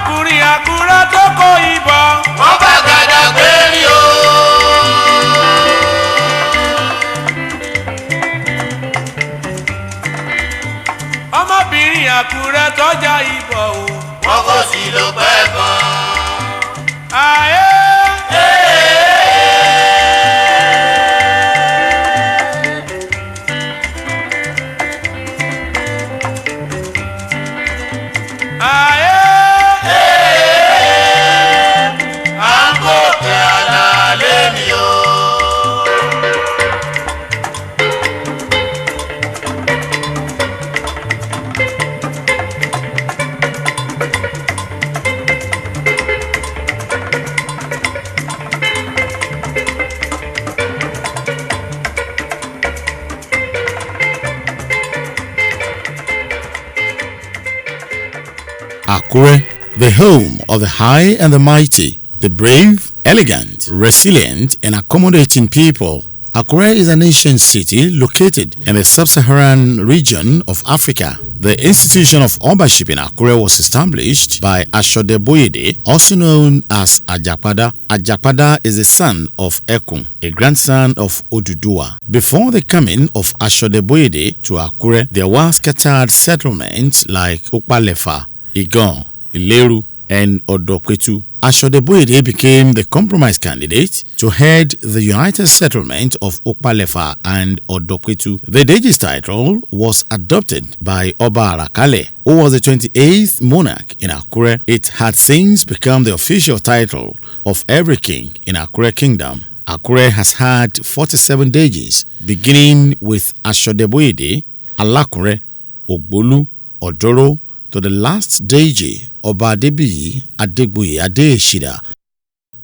ọmọkùnrin Àkúrẹ́ tó kó ìbọn. wọ́n bá gàdá gbé mi o. ọmọbìnrin Àkúrẹ́ tọ́jà ìbọn o. wọ́n kò sí ló pẹ́ gan. ayé. Akure, the home of the high and the mighty, the brave, elegant, resilient, and accommodating people. Akure is an ancient city located in the sub-Saharan region of Africa. The institution of ownership in Akure was established by Ashodeboyede, also known as Ajapada. Ajapada is the son of Ekun, a grandson of Oduduwa. Before the coming of Ashodeboyede to Akure, there were scattered settlements like Okpalefa, Igon, Ileru, and Odokwetu. Ashodeboyede became the compromise candidate to head the united settlement of Okpalefa and Odokwetu. The Deji's title was adopted by Oba Arakale, who was the 28th monarch in Akure. It had since become the official title of every king in Akure Kingdom. Akure has had 47 Dejis, beginning with Ashodeboyede, Alakure, Ogbolu, Odoro, to the last Deji, Oba Adebiyi Adegboye Adeshida.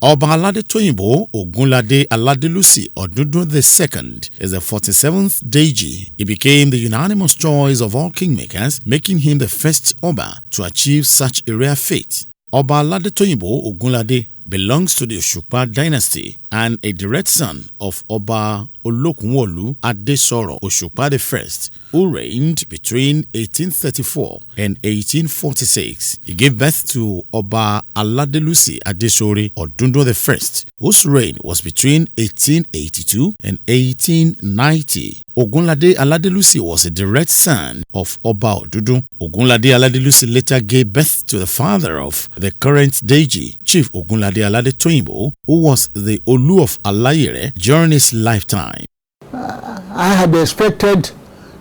Oba Alade Toyinbo Ogunlade Aladelusi Odudun II is the 47th Deji. He became the unanimous choice of all kingmakers, making him the first Oba to achieve such a rare feat. Oba Alade Toyinbo Ogunlade belongs to the Osupa dynasty and a direct son of Oba Olokunwolu Adesoro Osupa I, who reigned between 1834 and 1846. He gave birth to Oba Aladelusi Adesori Odundo I, whose reign was between 1882 and 1890. Ogunlade Aladelusi was a direct son of Oba Odudu. Ogunlade Aladelusi later gave birth to the father of the current Deji, Chief Ogunlade Alade Toyinbo, who was the Olu of Alayere during his lifetime. I had expected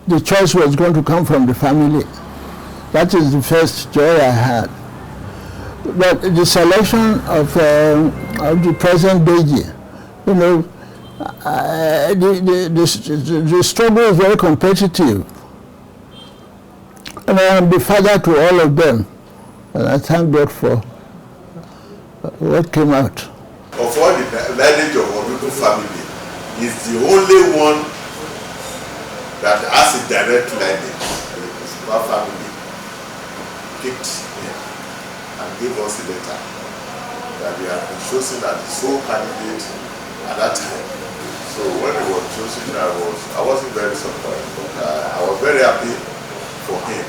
the choice was going to come from the family. That is the first joy I had. But the selection of the present Deji, you know, the struggle is very competitive. And I am the father to all of them. And I thank God for what came out. Of all the lineage of Odudu family, is the only one that has a direct lineage. The Osupa family picked him and gave us a letter that they had been chosen as the sole candidate at that time. So when he was chosen, I wasn't very surprised, but I was very happy for him.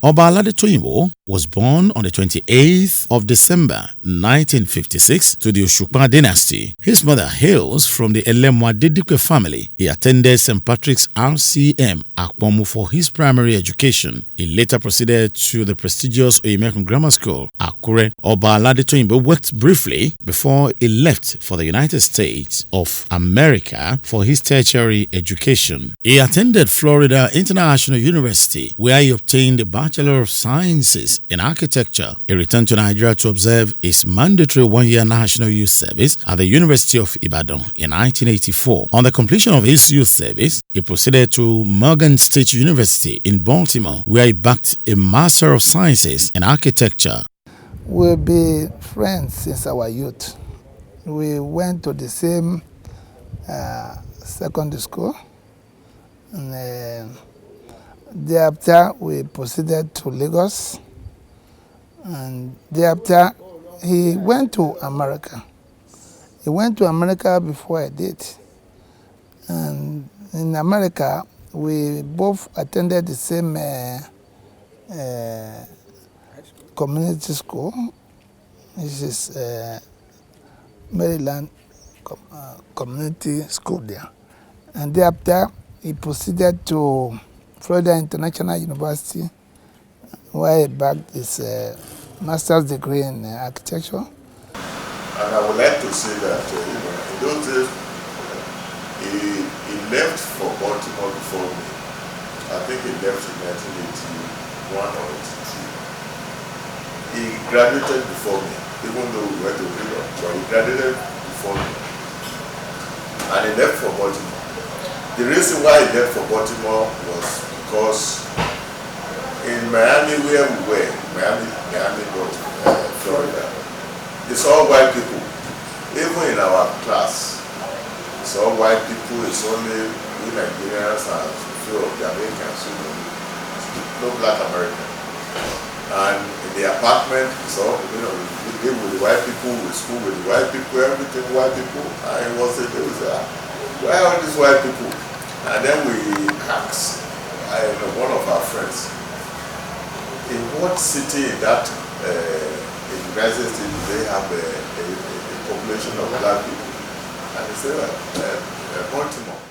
Oba Alade Toyinbo was born on the 28th of December 1956 to the Osupa dynasty. His mother hails from the Elemwa Dedikwe family. He attended St. Patrick's RCM Akpomu for his primary education. He later proceeded to the prestigious Oyemekun Grammar School, Akure. Oba Alade Toyinbo worked briefly before he left for the United States of America for his tertiary education. He attended Florida International University, where he obtained a Bachelor of Sciences in Architecture. He returned to Nigeria to observe his mandatory one-year National Youth Service at the University of Ibadan in 1984. On the completion of his youth service, he proceeded to Morgan State University in Baltimore, where he backed a Master of Sciences in Architecture. We'll be friends since our youth. We went to the same secondary school. And, thereafter, we proceeded to Lagos, and thereafter, he went to America. He went to America before I did, and in America, we both attended the same community school. This is Maryland community school there. And thereafter, he proceeded to Florida International University, where he bagged his master's degree in architecture. And I would like to say that in those days, he left for Baltimore before me. I think he left in 1981 or 82. He graduated before me, even though we went to Europe, but he graduated before me. And he left for Baltimore. The reason why he left for Baltimore was because in Miami, where we were, Florida, it's all white people. Even in our class, it's all white people. It's only we Nigerians and a few of the Americans, no black American. And in the apartment, it's all, we live with the white people, we school with the white people, everything white people. And it was why are these white people? And then we asked one of our friends, in what city in that in United States do they have a population of black people? And he said, Baltimore.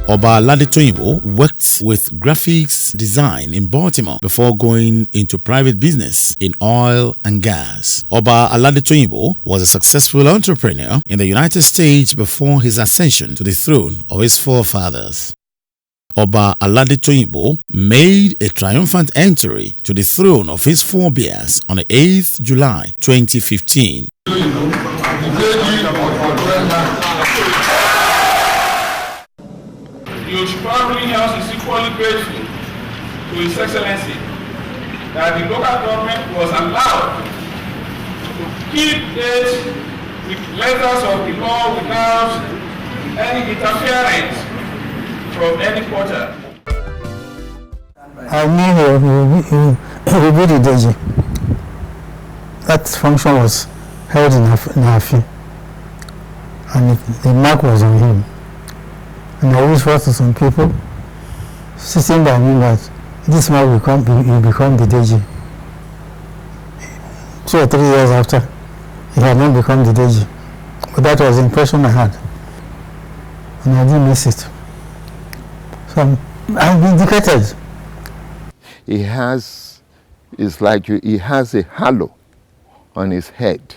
Oba Aladetoyinbo worked with graphics design in Baltimore before going into private business in oil and gas. Oba Aladetoyinbo was a successful entrepreneur in the United States before his ascension to the throne of his forefathers. Oba Aladetoyinbo made a triumphant entry to the throne of his forebears on the 8th July 2015. The Oshupa ruling house is equally grateful to His Excellency that the local government was allowed to keep it with letters of the law without any interference from any quarter. I knew he would be the Deji. That function was held in Afi, and the mark was on him. And I always wrote to some people, sitting by me, that this man will become the Deji. 2 or 3 years after, he had not become the Deji. But that was the impression I had. And I didn't miss it. So I'm vindicated. He has a halo on his head.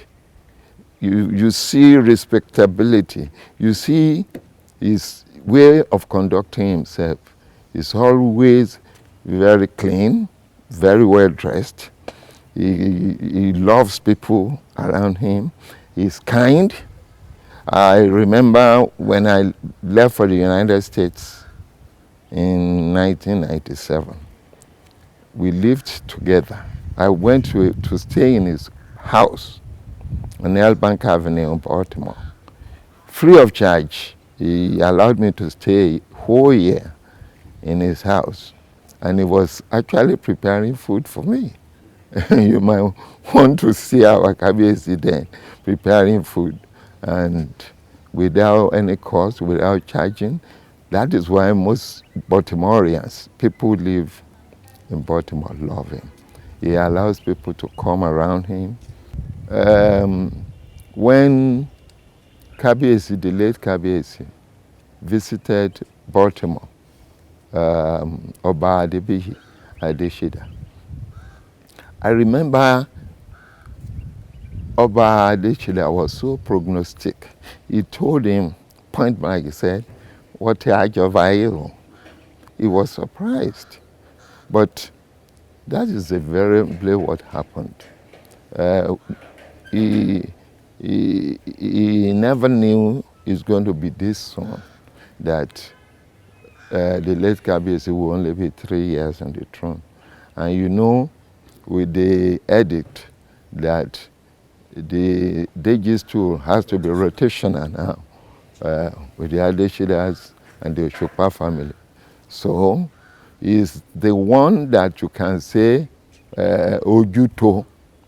You see respectability. You see his way of conducting himself. He's always very clean, very well dressed. He loves people around him. He's kind. I remember when I left for the United States in 1997. We lived together. I went to stay in his house on Elbank Avenue in Baltimore. Free of charge. He allowed me to stay a whole year in his house. And he was actually preparing food for me. You might want to see our Kabiyesi then, preparing food. And without any cost, without charging. That is why most Baltimoreans, people who live in Baltimore, love him. He allows people to come around him. When Kabiyesi, the late Kabiyesi, visited Baltimore, Oba Adebiyi Adeshida, I remember Oba Adeshida was so prognostic. He told him, point blank, he said, what Ajovayo. He was surprised. But that is invariably what happened. He never knew it's going to be this soon, that the late Kabiyesi will only be 3 years on the throne. And you know, with the edict that the Deji's tool has to be rotational now, with the Adeshidas and the Oshupa family. So he's the one that you can say Ojuto,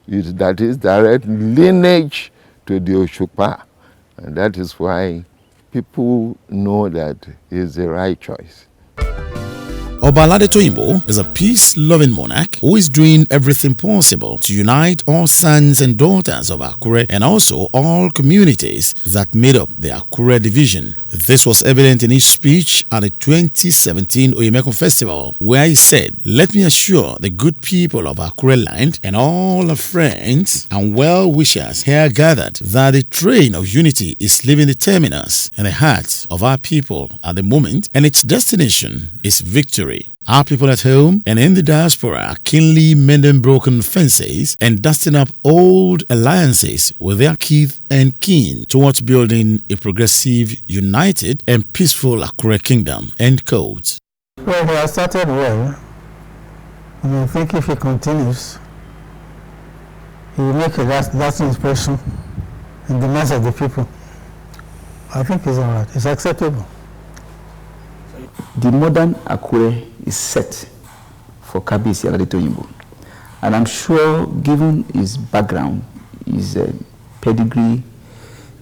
that is direct lineage to the Oshupa. And that is why people know that he's the right choice. Oba Toyinbo is a peace-loving monarch who is doing everything possible to unite all sons and daughters of Akure and also all communities that made up the Akure division. This was evident in his speech at the 2017 Oyemekun Festival, where he said, "Let me assure the good people of Akure land and all our friends and well-wishers here gathered that the train of unity is leaving the terminus in the hearts of our people at the moment, and its destination is victory. Our people at home and in the diaspora are keenly mending broken fences and dusting up old alliances with their kith and kin towards building a progressive, united and peaceful Akure kingdom." End quote. Well, he has started well, and I think if he continues, he will make a lasting impression in the minds of the people. I think it's all right. It's acceptable. The modern Akure is set for Kabiyesi Toyinbo, and I'm sure, given his background, his pedigree,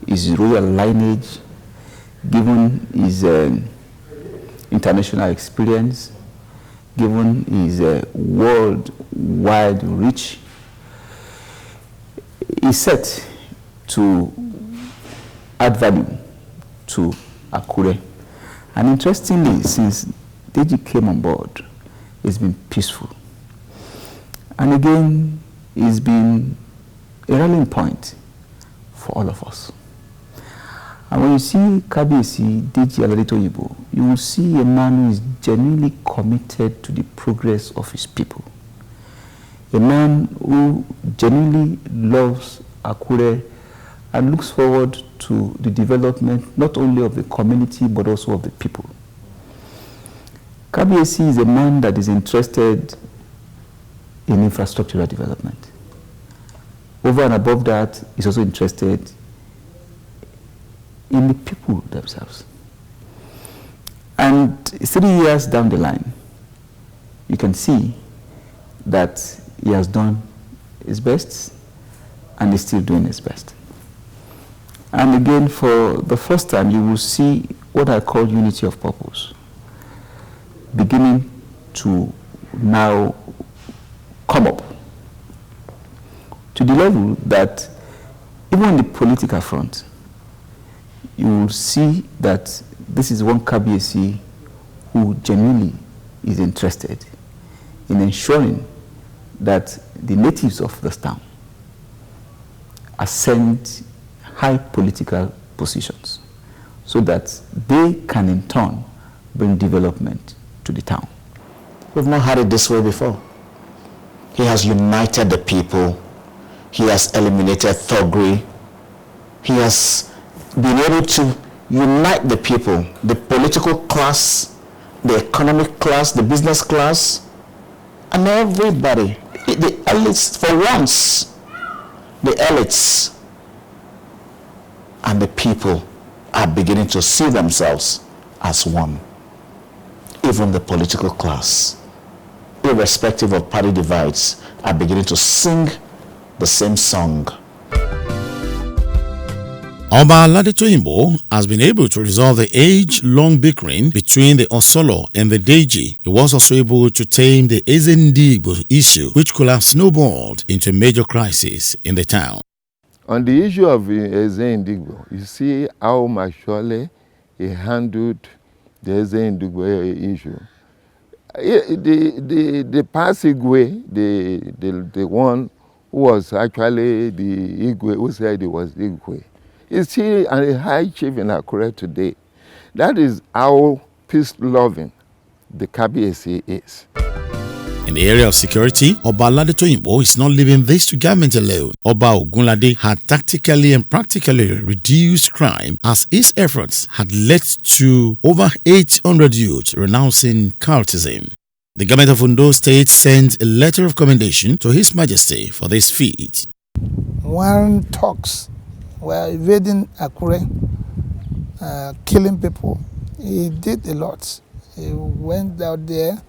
his royal lineage, given his international experience, given his worldwide reach, he's set to add value to Akure. And interestingly, since Deji came on board, it's been peaceful. And again, it's been a rallying point for all of us. And when you see Kabiyesi Deji Toyinbo, you will see a man who is genuinely committed to the progress of his people. A man who genuinely loves Akure and looks forward to the development not only of the community but also of the people. Kabiyesi is a man that is interested in infrastructural development. Over and above that, he's also interested in the people themselves. And 3 years down the line, you can see that he has done his best and is still doing his best. And again, for the first time, you will see what I call unity of purpose beginning to now come up to the level that even on the political front, you will see that this is one Kabiyesi who genuinely is interested in ensuring that the natives of this town ascend high political positions so that they can in turn bring development to the town. We've not had it this way before. He has united the people. He has eliminated thuggery. He has been able to unite the people, the political class, the economic class, the business class, and everybody. The elites, for once, the elites and the people are beginning to see themselves as one. Even the political class, irrespective of party divides, are beginning to sing the same song. Oba Toyinbo has been able to resolve the age-long bickering between the Osolo and the Deji. He was also able to tame the Ezendigbo issue, which could have snowballed into a major crisis in the town. On the issue of Ezendigbo, you see how maturely he handled the Ezendigbo issue. The past Igwe, the one who was actually the Igwe, who said he was Igwe, is still a high chief in Akure today. That is how peace-loving the Kabiyesi is. In the area of security, Oba Toyinbo is not leaving this to government alone. Oba Ogunlade had tactically and practically reduced crime as his efforts had led to over 800 youths renouncing cultism. The government of Ondo State sent a letter of commendation to His Majesty for this feat. When talks were invading Akure, killing people, he did a lot. He went out there,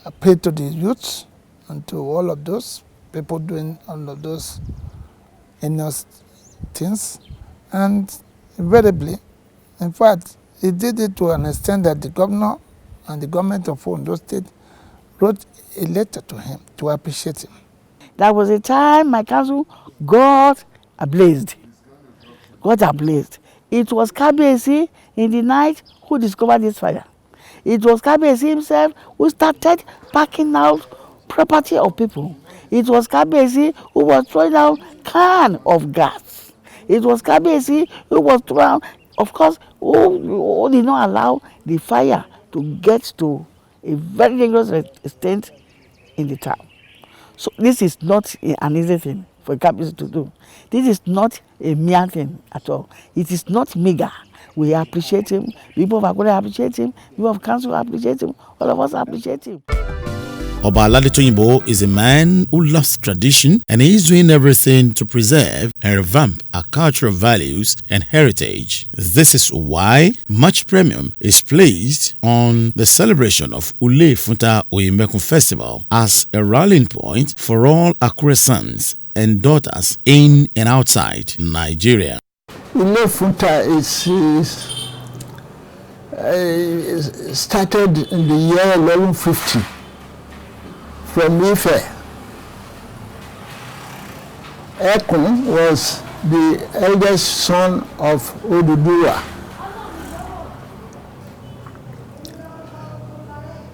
appealed to the youths and to all of those people doing all of those heinous things, and invariably, in fact, he did it to an extent that the governor and the government of Ondo State wrote a letter to him to appreciate him. That was a time my council got ablaze. It was Kabiyesi in the night who discovered this fire. It was Kabiyesi himself who started packing out property of people. It was Kabiyesi who was throwing out can of gas. It was Kabiyesi who was throwing, of course, who did not allow the fire to get to a very dangerous extent in the town. So this is not an easy thing for Kabiyesi to do. This is not a mere thing at all. It is not meager. We appreciate him. People of Akure appreciate him. People of council appreciate him. All of us appreciate him. Oba Aladetoyinbo is a man who loves tradition and he is doing everything to preserve and revamp our cultural values and heritage. This is why much premium is placed on the celebration of Ule Funta Oyemekun Festival as a rallying point for all Akure sons and daughters in and outside Nigeria. Ule Funta started in the year 1150 from Ife. Ekun was the eldest son of Oduduwa.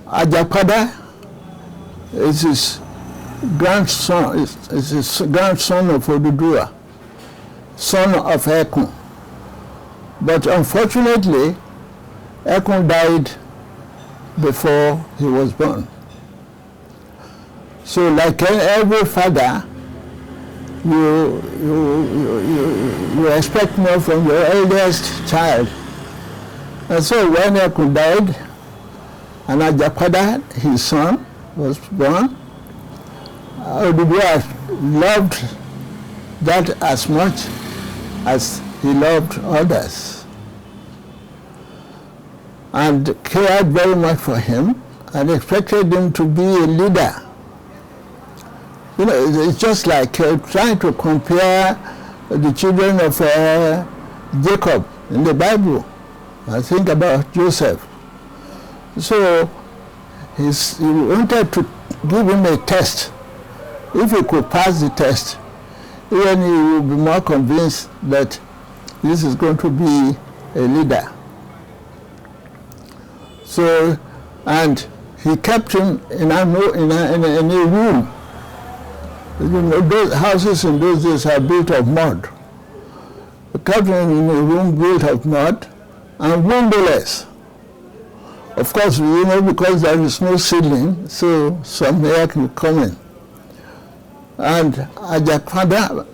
Ajapada is his grandson, is his grandson of Oduduwa, son of Ekun. But unfortunately, Ekun died before he was born. So like every father, you expect more from your eldest child. And so when Ekun died, and Ajapada, his son, was born, Oduduwa loved that as much as he loved others, and cared very much for him and expected him to be a leader. You know, it's just like trying to compare the children of Jacob in the Bible. I think about Joseph. So he wanted to give him a test. If he could pass the test, then he would be more convinced that this is going to be a leader. So, and he kept him in a room. You know, those houses in those days are built of mud. He kept him in a room built of mud and windowless. Of course, you know, because there is no ceiling, so some air can come in. And Ajapada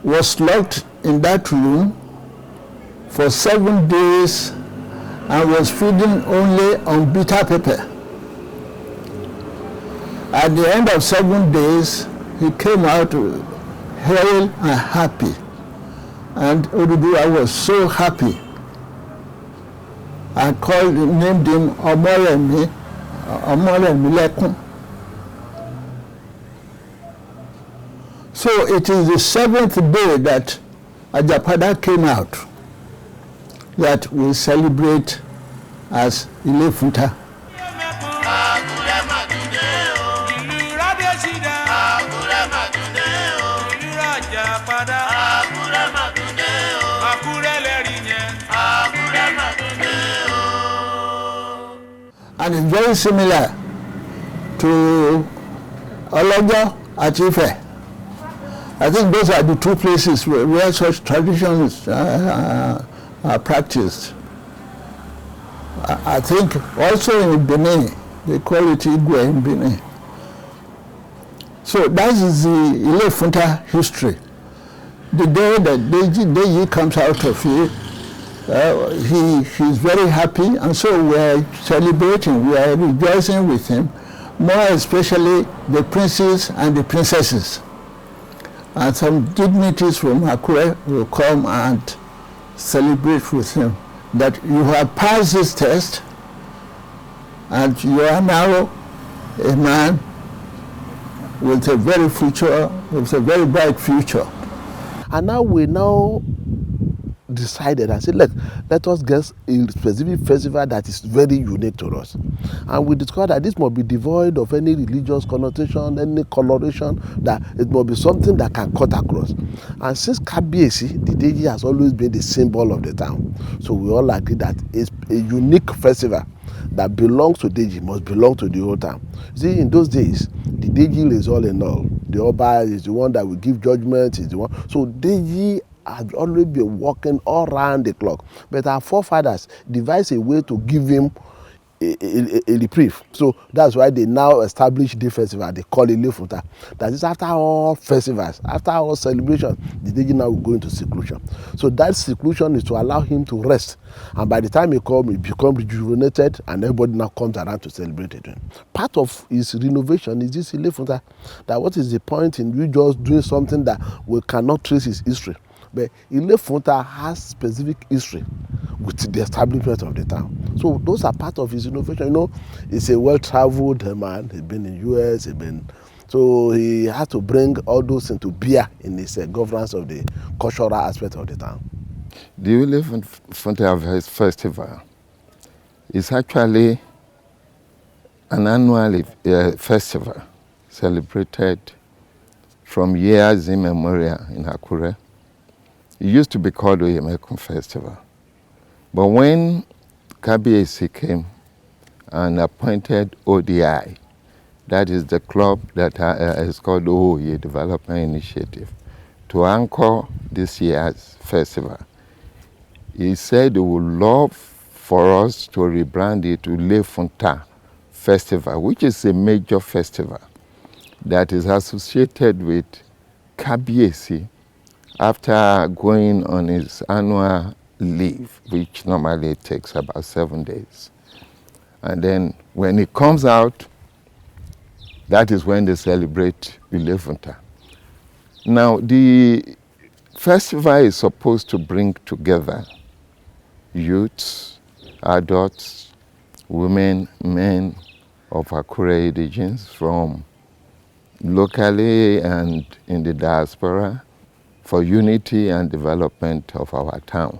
was locked in that room for 7 days and was feeding only on bitter pepper. At the end of 7 days, he came out hale and happy. And Oduduwa was so happy. I named him Omoremi Lekun. So it is the 7th day that Ajapada came out that we celebrate as Ule Funta. And it's very similar to Olojo at Ife. I think those are the two places where such traditions are practiced. I think also in Benin, they call it Igwe in Benin. So that is the Ule Funta history. The day that Deji comes out of here, he's very happy, and so we are celebrating, we are rejoicing with him, more especially the princes and the princesses. And some dignitaries from Akure will come and celebrate with him that you have passed this test and you are now a man with a very bright future. And now we know decided and said, let us get a specific festival that is very unique to us. And we discovered that this must be devoid of any religious connotation, any coloration, that it must be something that can cut across. And since Kabiyesi, the Deji has always been the symbol of the town. So we all agree that it's a unique festival that belongs to Deji must belong to the whole town. See, in those days, the Deji is all in all. The Oba is the one that will give judgment, is the one. So Deji has always been working all around the clock. But our forefathers devised a way to give him a reprieve. So that's why they now establish the festival. They call it Lefuta. That is, after all festivals, after all celebrations, the Deji now will go into seclusion. So that seclusion is to allow him to rest. And by the time he comes, he becomes rejuvenated, and everybody now comes around to celebrate it. Part of his renovation is this Lefuta. That what is the point in you just doing something that we cannot trace his history? But Ilefunta has specific history with the establishment of the town. So those are part of his innovation. You know, he's a well-traveled man. He's been in US, so he had to bring all those into bear in his governance of the cultural aspect of the town. The Ilefunta Festival is actually an annual festival celebrated from years immemorial in Akure. It used to be called the Oyemekun Festival. But when Kabiyesi came and appointed ODI, that is the club that is called OOYE Development Initiative, to anchor this year's festival, he said he would love for us to rebrand it to Ilefunta Festival, which is a major festival that is associated with Kabiyesi after going on his annual leave, which normally takes about 7 days. And then when he comes out, that is when they celebrate Ilefunta. Now, the festival is supposed to bring together youths, adults, women, men of Akure indigenes from locally and in the diaspora, for unity and development of our town.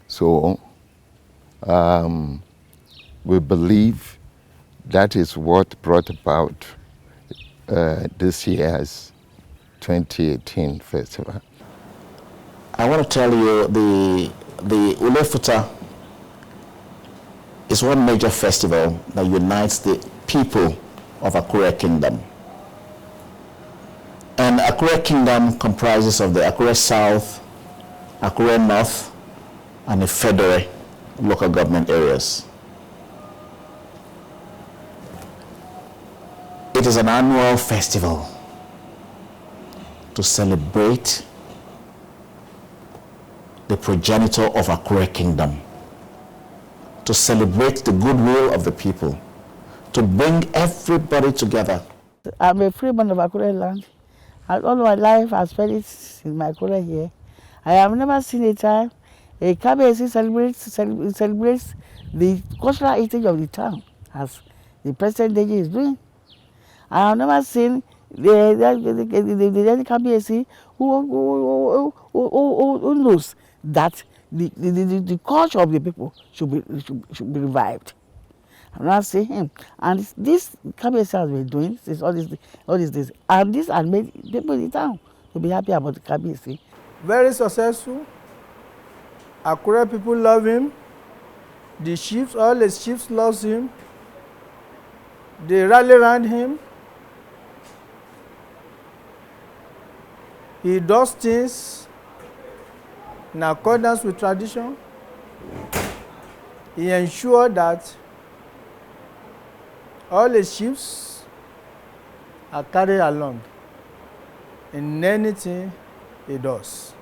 So we believe that is what brought about this year's 2018 festival. I want to tell you the Ilefunta is one major festival that unites the people of Akure Kingdom. And Akure Kingdom comprises of the Akure South, Akure North, and the Federe local government areas. It is an annual festival to celebrate the progenitor of Akure Kingdom, to celebrate the goodwill of the people, to bring everybody together. I'm a freeman of Akure land. And all my life I spent it in my Akure here. I have never seen a time a Kabiyesi celebrates the cultural heritage of the town as the President Deji is doing. I have never seen the Kabiyesi who knows that the culture of the people should be revived. I'm not saying him. And this Kabiyesi has been doing since all these days. And this has made people in the town to be happy about the Kabiyesi. Very successful. Akure people love him. The chiefs, all the chiefs love him. They rally around him. He does things in accordance with tradition. He ensures that all the chiefs are carried along in anything he does.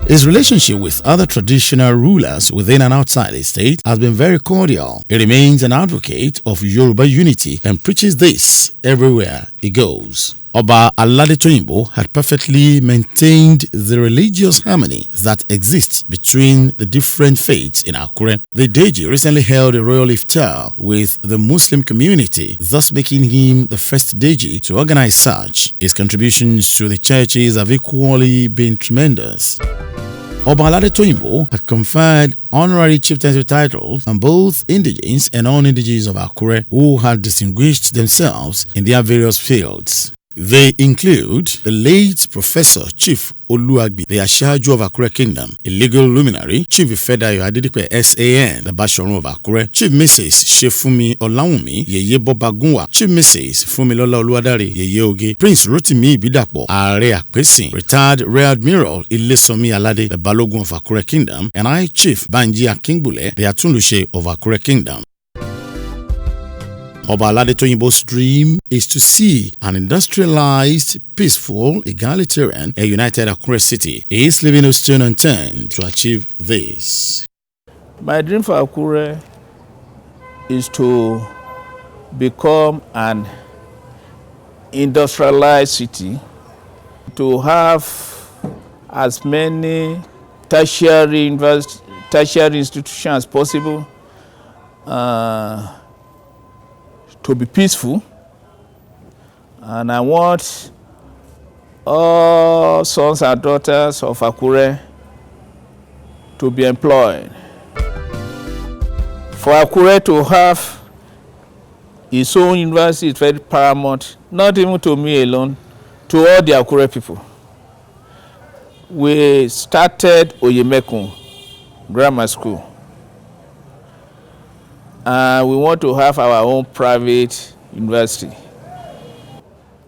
His relationship with other traditional rulers within and outside the state has been very cordial. He remains an advocate of Yoruba unity and preaches this everywhere he goes. Oba Aladetoyinbo had perfectly maintained the religious harmony that exists between the different faiths in Akure. The Deji recently held a royal iftar with the Muslim community, thus making him the first Deji to organize such. His contributions to the churches have equally been tremendous. Oba Alade Toyinbo had conferred honorary chieftaincy titles on both indigenes and non-indigenes of Akure who had distinguished themselves in their various fields. They include the late Professor Chief Oluagbi, the Ashaju of Akure Kingdom, a legal luminary, Chief Ifedayo Adedipe SAN, the Basharon of Akure, Chief Mrs. Shefumi Olawumi, Yeye Bobagunwa, Chief Mrs. Fumilola Oluwadari, Yeye Oge, Prince Rotimi Ibidapo, Are Akpesin, retired Rear Admiral Ilesomi Alade, the Balogun of Akure Kingdom, and I Chief Banji Akingbule, the Atunluse of Akure Kingdom. Oba Alade Toyinbo's dream is to see an industrialized, peaceful, egalitarian, and united Akure city. He is leaving no stone unturned to achieve this. My dream for Akure is to become an industrialized city, to have as many tertiary institutions as possible, to be peaceful, and I want all sons and daughters of Akure to be employed. For Akure to have its own university is very paramount, not even to me alone, to all the Akure people. We started Oyemekun Grammar School. We want to have our own private university.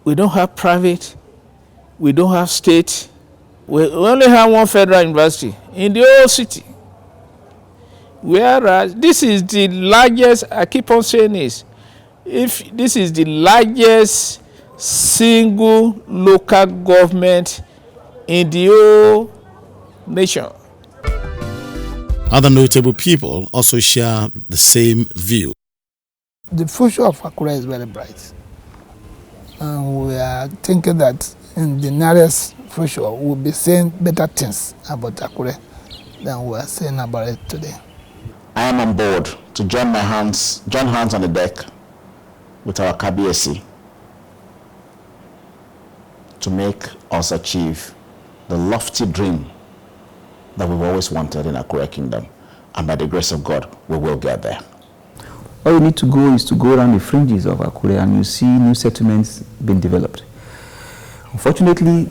We don't have private, we don't have state, we only have one federal university in the whole city. Whereas this is the largest, I keep on saying this, if this is the largest single local government in the whole nation. Other notable people also share the same view. The future of Akure is very bright. And we are thinking that in the nearest future, we'll be saying better things about Akure than we are saying about it today. I am on board to join hands on the deck with our KBSC to make us achieve the lofty dream that we've always wanted in Akure Kingdom, and by the grace of God, we will get there. All you need to go is to go around the fringes of Akure and you see new settlements being developed. Unfortunately,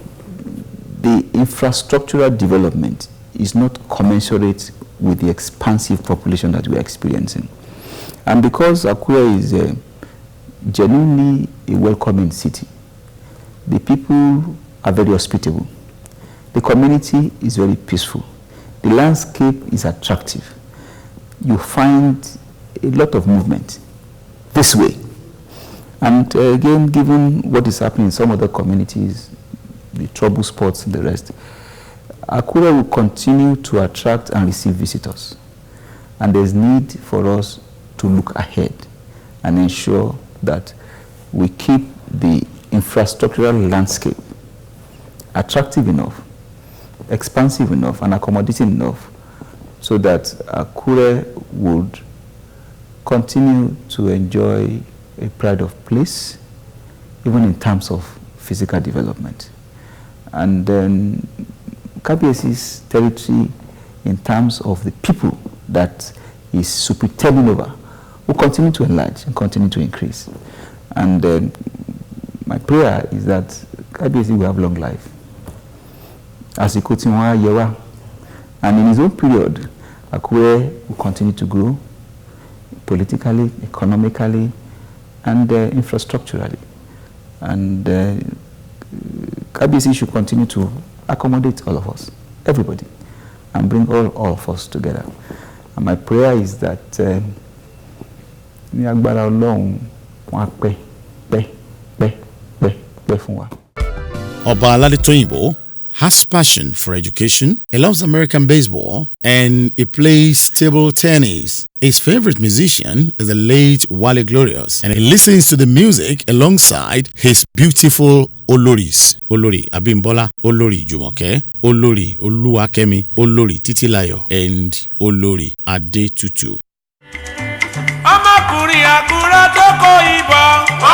the infrastructural development is not commensurate with the expansive population that we are experiencing. And because Akure is genuinely a welcoming city, the people are very hospitable. The community is very peaceful. The landscape is attractive. You find a lot of movement this way. And again, given what is happening in some other communities, the trouble spots and the rest, Akure will continue to attract and receive visitors. And there's need for us to look ahead and ensure that we keep the infrastructural landscape attractive enough, expansive enough, and accommodating enough so that Akure would continue to enjoy a pride of place, even in terms of physical development. And then KBSC's territory, in terms of the people that is superintending over, will continue to enlarge and continue to increase. And my prayer is that KBSC will have long life. As he quotes in Yewa, and in his own period, Akure will continue to grow politically, economically, and infrastructurally. And KBSC should continue to accommodate all of us, everybody, and bring all of us together. And my prayer is that Oba Alade Toyinbo has passion for education, he loves American baseball, and he plays table tennis. His favorite musician is the late Wale Glorious, and he listens to the music alongside his beautiful Oloris. Olori Abimbola, Olori Jumoke, Olori Oluwakemi, Olori Titilayo, and Olori Adetutu. Ọmọkùnrin Àkúrẹ́ tó kó ìbọn.